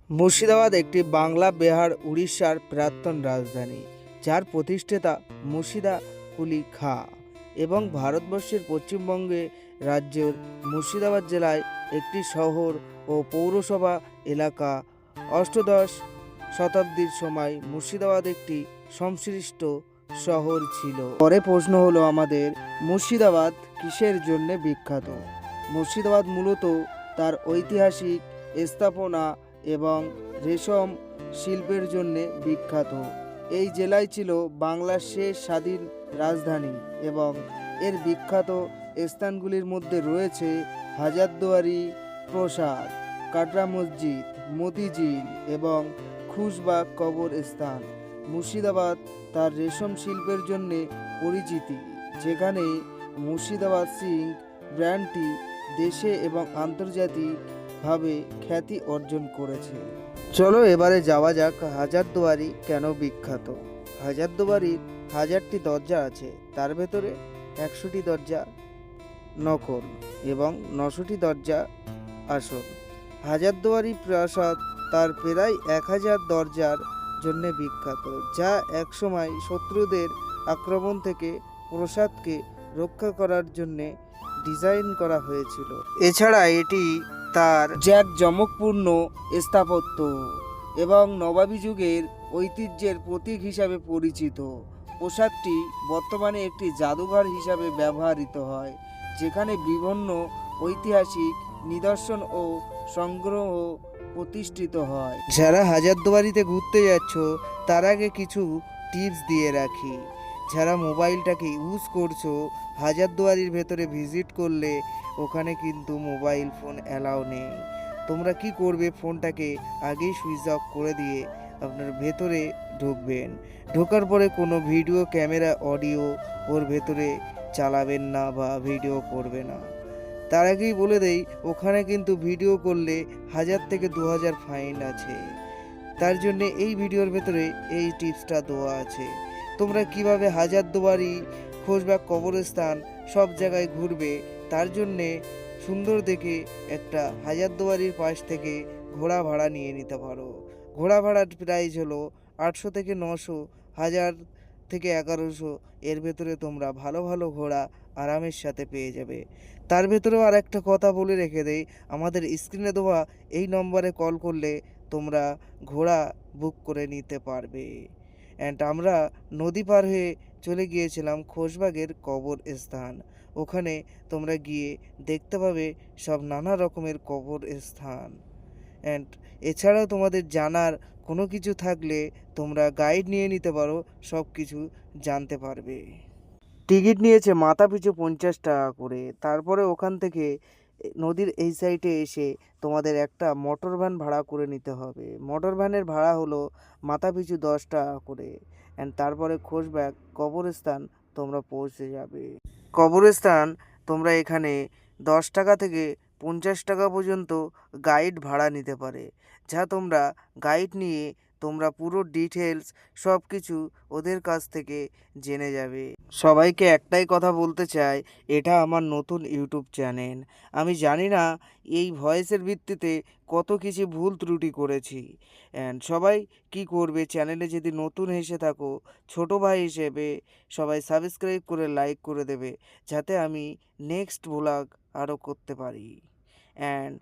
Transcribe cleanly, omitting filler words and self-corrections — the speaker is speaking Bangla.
মুর্শিদাবাদ একটি বাংলা, বিহার, উড়িষ্যার প্রাক্তন রাজধানী, যার প্রতিষ্ঠাতা মুর্শিদা কুলি খাঁ এবং ভারতবর্ষের পশ্চিমবঙ্গে রাজ্যের মুর্শিদাবাদ জেলায় একটি শহর ও পৌরসভা এলাকা। অষ্টাদশ শতাব্দীর সময় মুর্শিদাবাদ একটি সংশ্লিষ্ট শহর ছিল। পরে প্রশ্ন হলো আমাদের, মুর্শিদাবাদ কিসের জন্য বিখ্যাত? মুর্শিদাবাদ মূলত তার ঐতিহাসিক স্থাপনা এবং রেশম শিল্পের জন্য বিখ্যাত। এই জেলায় ছিল বাংলার শেষ স্বাধীন রাজধানী এবং এর বিখ্যাত স্থানগুলির মধ্যে রয়েছে হাজারদুয়ারি প্রাসাদ, কাটরা মসজিদ, মতিঝিল এবং খুশবাগ কবরস্থান। মুর্শিদাবাদ তার রেশম শিল্পের জন্য পরিচিতি, যেখানে মুর্শিদাবাদ সিল্ক ব্র্যান্ডটি দেশে এবং আন্তর্জাতিকভাবে খ্যাতি অর্জন করেছে। চলো এবারে যাওয়া যাক হাজারদুয়ারি কেন বিখ্যাত। হাজারদুয়ারির 1000টি দরজা আছে, তার ভেতরে 100টি দরজা নকল এবং 900টি দরজা আসল। হাজারদুয়ারি প্রাসাদ তার প্রায় 1000 দরজার জন্য বিখ্যাত, যা একসময় শত্রুদের আক্রমণ থেকে প্রাসাদকে রক্ষা করার জন্য ডিজাইন করা হয়েছিল। এছাড়া এটি তার জাঁকজমকপূর্ণ স্থাপত্য এবং নবাবী যুগের ঐতিহ্যের প্রতীক হিসাবে পরিচিত। প্রাসাদটি বর্তমানে একটি জাদুঘর হিসাবে ব্যবহৃত হয়, যেখানে বিভিন্ন ঐতিহাসিক নিদর্শন ও সংগ্রহ প্রতিষ্ঠিত হয়। যারা হাজারদুয়ারিতে ঘুরতে যাচ্ছ তার আগে কিছু টিপস দিয়ে রাখি। যারা মোবাইলটাকে ইউজ করছো, হাজারদুয়ারির ভেতরে ভিজিট করলে ওখানে কিন্তু মোবাইল ফোন অ্যালাউ নেই। তোমরা কি করবে, ফোনটাকে আগেই সুইচ অফ করে দিয়ে আপনার ভেতরে ঢুকবেন। ঢোকার পরে কোনো ভিডিও, ক্যামেরা, অডিও ওর ভেতরে চালাবেন না বা ভিডিও করবে না। তার আগেই বলে দেই, ওখানে কিন্তু ভিডিও করলে 1000 থেকে 2000 ফাইন আছে। তার জন্য এই ভিডিওর ভেতরে এই টিপসটা দেওয়া আছে। তোমরা কিভাবে হাজারদুয়ারি, খুশবাগ কবরস্থান সব জায়গায় ঘুরবে, তার জন্যে সুন্দর দেখে একটা হাজারদুয়ারির পাশ থেকে ঘোড়া ভাড়া নিয়ে নিতে পারো। ঘোড়া ভাড়ার প্রাইস হলো 800 থেকে 900, 1000 থেকে 1100। এর ভেতরে তোমরা ভালো ভালো ঘোড়া আরামের সাথে পেয়ে যাবে। তার ভেতরেও আর একটা কথা বলে রেখে দেই, আমাদের স্ক্রিনে দেওয়া এই নম্বরে কল করলে তোমরা ঘোড়া বুক করে নিতে পারবে। অ্যান্ড আমরা নদী পার হয়ে চলে গিয়েছিলাম খোশবাগের কবর স্থান। ওখানে তোমরা গিয়ে দেখতে পাবে সব নানা রকমের কবর স্থান। অ্যান্ড এছাড়াও তোমাদের জানার কোনো কিছু থাকলে তোমরা গাইড নিয়ে নিতে পারো, সব কিছু জানতে পারবে। টিকিট নিয়েছে মাথা পিছু 50 টাকা করে। তারপরে ওখান থেকে নদীর এই সাইডে এসে তোমাদের একটা মোটর ভ্যান ভাড়া করে নিতে হবে। মোটর ভ্যানের ভাড়া হলো মাথা পিছু 10 টাকা করে। অ্যান্ড তারপরে খোশবাগ কবরস্থান তোমরা পৌঁছে যাবে। কবরস্থান তোমরা এখানে 10 টাকা থেকে 50 টাকা পর্যন্ত গাইড ভাড়া নিতে পারে, যা তোমরা গাইড নিয়ে তোমরা পুরো ডিটেলস সব কিছু ওদের কাছ থেকে জেনে যাবে। সবাইকে একটাই কথা বলতে চাই, এটা আমার নতুন ইউটিউব চ্যানেল। আমি জানি না এই ভয়েসের ভিত্তিতে কত কিছু ভুল ত্রুটি করেছি। অ্যান্ড সবাই কি করবে, চ্যানেলে যদি নতুন এসে থাকো, ছোট ভাই হিসেবে সবাই সাবস্ক্রাইব করে লাইক করে দেবে, যাতে আমি নেক্সট ভ্লগ আরও করতে পারি। অ্যান্ড